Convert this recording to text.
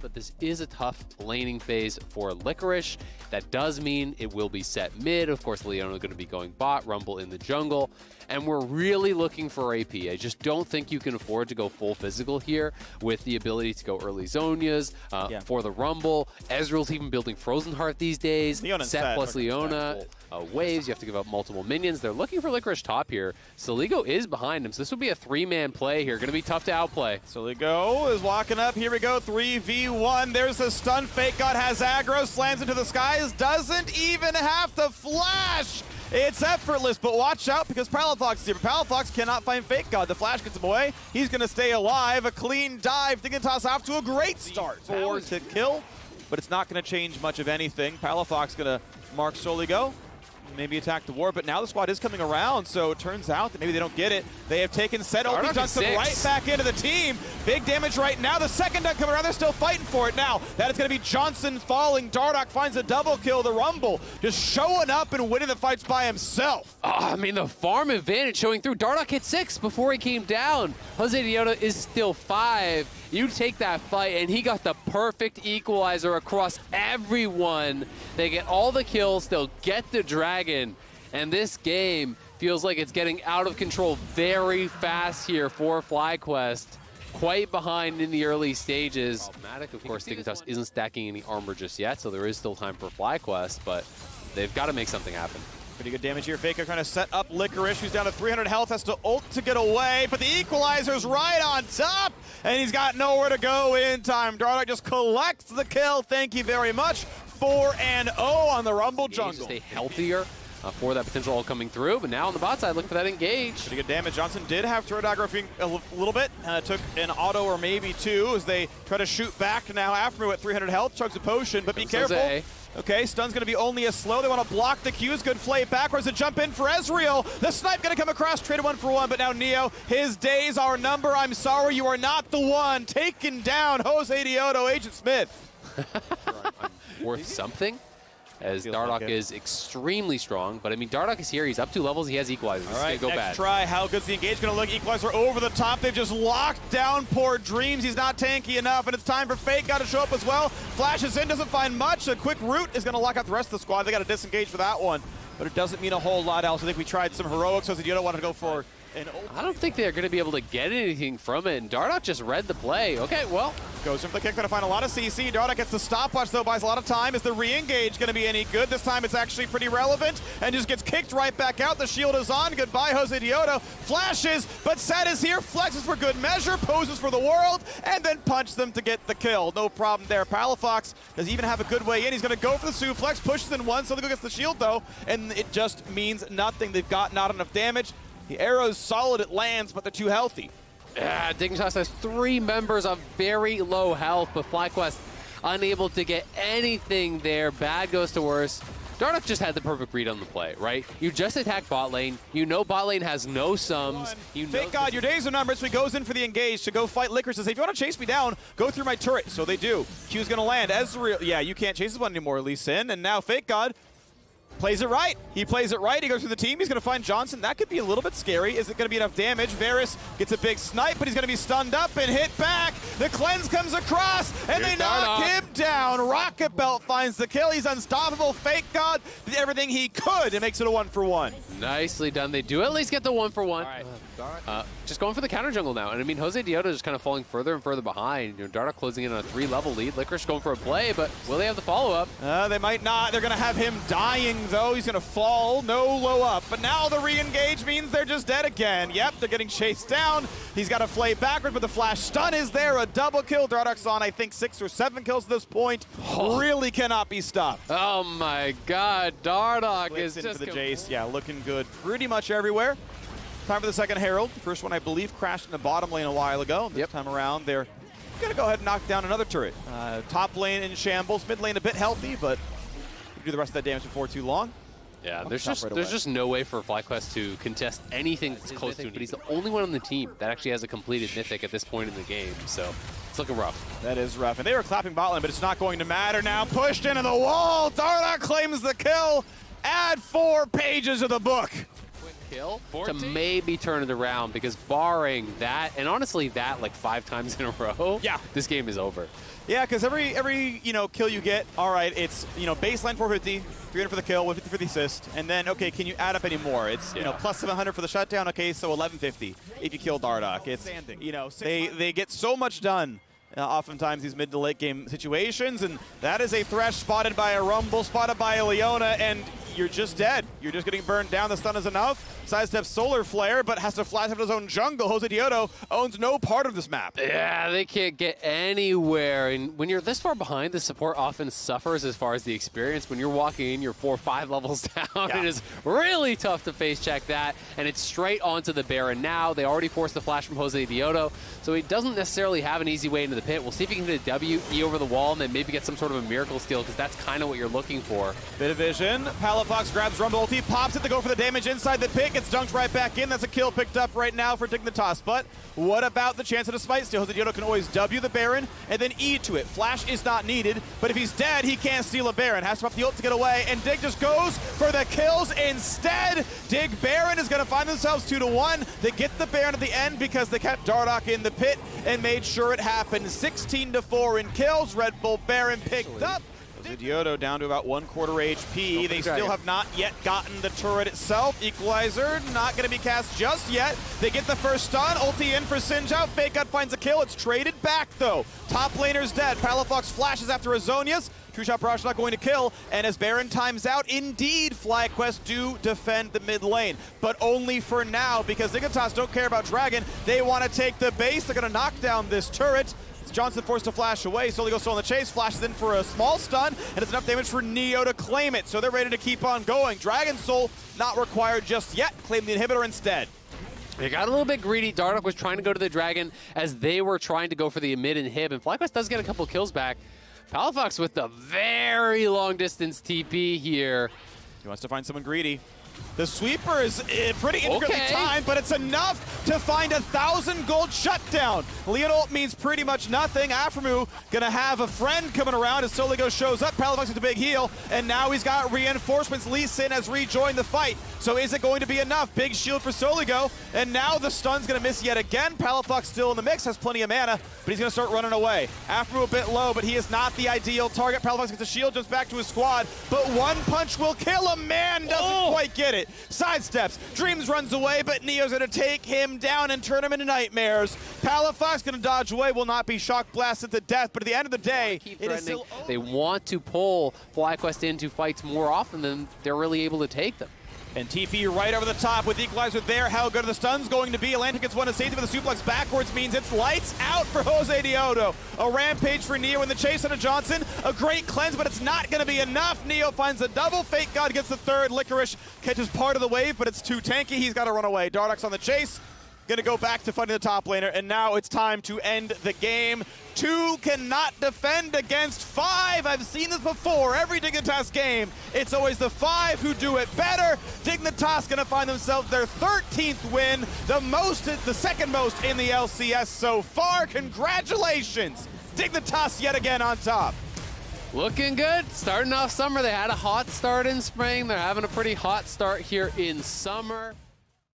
but this is a tough laning phase for Licorice. That does mean it will be set mid. Of course, Leona going to be going bot, Rumble in the jungle, and we're really looking for AP. I just don't think you can afford to go full physical here with the ability to go early Zhonias for the Rumble. Ezreal's even building Frozen Heart these days. Set plus Leona. Waves, you have to give up multiple minions. They're looking for Licorice top here. Soligo is behind him, so this would be a three-man play here. Going to be tough to outplay. Soligo is walking up. Here we go, 3v1. There's the stun. FakeGod has aggro, slams into the skies, doesn't even have to flash. It's effortless, but watch out because Palafox is here. Palafox cannot find FakeGod. The flash gets him away. He's going to stay alive. A clean dive. Dignitas off to a great start. 4 to kill, but it's not going to change much of anything. Palafox going to mark Soligo. Maybe attack the ward, but now the squad is coming around, so it turns out that maybe they don't get it. They have taken Josedeodo Johnsun right back into the team. Big damage right now. The second dunk coming around, they're still fighting for it now. That is going to be Johnsun falling. Dardoch finds a double kill. The Rumble just showing up and winning the fights by himself. I mean, the farm advantage showing through. Dardoch hit 6 before he came down. Josedeodo is still 5. You take that fight, and he got the perfect equalizer across everyone. They get all the kills, they'll get the dragon, and this game feels like it's getting out of control very fast here for FlyQuest. Quite behind in the early stages. Of course, Dignitas isn't stacking any armor just yet, so there is still time for FlyQuest, but they've got to make something happen. Pretty good damage here. FakeGod trying to set up Licorice, who's down to 300 health, has to ult to get away, but the equalizer's right on top, and he's got nowhere to go in time. Dardoch just collects the kill. Thank you very much. 4-0 on the Rumble jungle. Stay healthier for that potential ult coming through, but now on the bot side, look for that engage. Pretty good damage. Johnsun did have turret aggro a little bit. Took an auto or maybe 2 as they try to shoot back. Now aphromoo at 300 health, chugs a potion, but be careful. Okay, stun's going to be only a slow. They want to block the Qs. Good flay backwards and jump in for Ezreal. The snipe going to come across, traded 1-for-1, but now Neo, his days are numbered. I'm sorry, you are not the one. Taken down, Josedeodo, Agent Smith. Worth something, as Dardoch is extremely strong. But I mean, Dardoch is here. He's up 2 levels. He has equalizers. This is going to go bad. Try. How good's the engage going to look? Equalizer over the top. They've just locked down poor Dreams. He's not tanky enough, and it's time for FakeGod to show up as well. Flashes in, doesn't find much. A quick root is going to lock out the rest of the squad. They got to disengage for that one, but it doesn't mean a whole lot else. I think we tried some heroics, so you don't want to go for an ult. I don't think they're going to be able to get anything from it, and Dardoch just read the play. Okay, well. Goes in for the kick, going to find a lot of CC. Dardoch gets the stopwatch, though, buys a lot of time. Is the re-engage going to be any good? This time it's actually pretty relevant, and just gets kicked right back out. The shield is on. Goodbye, Josedeodo. Flashes, but Set is here. Flexes for good measure, poses for the world, and then punch them to get the kill. No problem there. Palafox does even have a good way in. He's going to go for the suplex, pushes in one, Soligo gets the shield, though, and it just means nothing. They've got not enough damage. The arrow's solid, it lands, but they're too healthy. Yeah, Dignitas has 3 members of very low health, but FlyQuest unable to get anything there. Bad goes to worse. Dardoch just had the perfect read on the play, right? You just attack bot lane. You know bot lane has no sums. FakeGod, your days are numbered, so he goes in for the engage to go fight Licorice and say, if you want to chase me down, go through my turret. So they do. Q's going to land. Ezreal, yeah, you can't chase this one anymore, Lee Sin. And now FakeGod plays it right. He plays it right. He goes through the team. He's going to find Johnsun. That could be a little bit scary. Is it going to be enough damage? Varus gets a big snipe, but he's going to be stunned up and hit back. The cleanse comes across, and they knock him down. Rocket Belt finds the kill. He's unstoppable. FakeGod did everything he could. It makes it a 1-for-1. Nicely done. They do at least get the 1-for-1. Right. Just going for the counter jungle now. And I mean, Josedeodo is kind of falling further and further behind. You know, Dardoch closing in on a 3-level lead. Licorice going for a play, but will they have the follow-up? They might not. They're going to have him dying, though. He's going to fall. No low up. But now the re-engage means they're just dead again. Yep, they're getting chased down. He's got to flay backward, but the flash stun is there. A double kill. Dardoch's on, I think, 6 or 7 kills at this point. Really cannot be stopped. Oh, my God. Dardoch is into just the Jace. Yeah, looking good pretty much everywhere. Time for the second Herald. The first one, I believe, crashed in the bottom lane a while ago. This time around, they're going to go ahead and knock down another turret. Top lane in shambles. Mid lane a bit healthy, but you do the rest of that damage before too long. Yeah, there's just no way for FlyQuest to contest anything that's close to him, but he's the only one on the team that actually has a completed mythic at this point in the game, so it's looking rough. That is rough, and they were clapping bot lane, but it's not going to matter now. Pushed into the wall, Dardoch claims the kill. Add 4 pages of the book. kill to maybe turn it around, because barring that, and honestly that like 5 times in a row, yeah, this game is over. Yeah, because every kill you get, all right, it's baseline 450, 300 for the kill, 150 for the assist, and then okay, can you add up any more? It's plus 700 for the shutdown. Okay, so 1150 if you kill Dardoch. It's they get so much done. Oftentimes these mid to late game situations, and that is a Thresh spotted by a Rumble, spotted by a Leona, and you're just dead. You're just getting burned down. The stun is enough. Sidestep Solar Flare, but has to flash out his own jungle. Josedeodo owns no part of this map. Yeah, they can't get anywhere. And when you're this far behind, the support often suffers as far as the experience. When you're walking in, you're 4 or 5 levels down. It is really tough to face check that. And it's straight onto the Baron now. They already forced the flash from Josedeodo, so he doesn't necessarily have an easy way into the pit. We'll see if he can hit a W, E over the wall, and then maybe get some sort of a miracle steal, because that's kind of what you're looking for. Bit of vision. Palafox grabs Rumble ulti, pops it to go for the damage inside the pit. Gets dunked right back in. That's a kill picked up right now for Dignitas. But what about the chance at a smite steal? Josedeodo can always W the Baron and then E to it. Flash is not needed, but if he's dead, he can't steal a Baron. Has to pop the ult to get away, and Dig just goes for the kills instead. Dig Baron is going to find themselves 2-1. They get the Baron at the end because they kept Dardoch in the pit and made sure it happened. 16-4 in kills. Red Bull Baron picked up. Josedeodo down to about 1/4 HP. They still have not yet gotten the turret itself. Equalizer not going to be cast just yet. They get the first stun. Ulti in for zhao. FakeGod finds a kill. It's traded back though. Top laner's dead. Palafox flashes after Azonius. True Shot Barrage not going to kill. And as Baron times out, indeed, FlyQuest do defend the mid lane. But only for now, because Dignitas don't care about Dragon. They want to take the base. They're going to knock down this turret. Johnsun forced to flash away. Soligo still on the chase, flashes in for a small stun, and it's enough damage for Neo to claim it. So they're ready to keep on going. Dragon Soul not required just yet. Claim the inhibitor instead. They got a little bit greedy. Dardoch was trying to go to the Dragon as they were trying to go for the mid inhib, and FlyQuest does get a couple kills back. Palafox with the very long distance TP here. He wants to find someone greedy. The sweeper is pretty intricately timed, but it's enough to find 1,000 gold shutdown. Leon ult means pretty much nothing. aphromoo gonna have a friend coming around as Soligo shows up. Palafox with a big heal, and now he's got reinforcements. Lee Sin has rejoined the fight. So is it going to be enough? Big shield for Soligo, and now the stun's gonna miss yet again. Palafox still in the mix, has plenty of mana, but he's gonna start running away. aphromoo a bit low, but he is not the ideal target. Palafox gets a shield, jumps back to his squad, but one punch will kill him. Man doesn't quite get it. Sidesteps, Dreams runs away, but Neo's gonna take him down and turn him into nightmares. Palafox gonna dodge away, will not be shock blasted to death, but at the end of the day, it is still they want to pull FlyQuest into fights more often than they're really able to take them. And TP right over the top with Equalizer there. How good are the stuns going to be? Atlantic gets one to safety, but the suplex backwards means it's lights out for Josedeodo. A rampage for Neo in the chase on a Johnsun. A great cleanse, but it's not going to be enough. Neo finds a double. FakeGod gets the third. Licorice catches part of the wave, but it's too tanky. He's got to run away. Dardoch's on the chase. Gonna go back to fighting the top laner, and now it's time to end the game. 2 cannot defend against 5. I've seen this before. Every Dignitas game, it's always the 5 who do it better. Dignitas gonna find themselves their 13th win, the second most in the LCS so far. Congratulations, Dignitas yet again on top. Looking good, starting off summer. They had a hot start in spring. They're having a pretty hot start here in summer.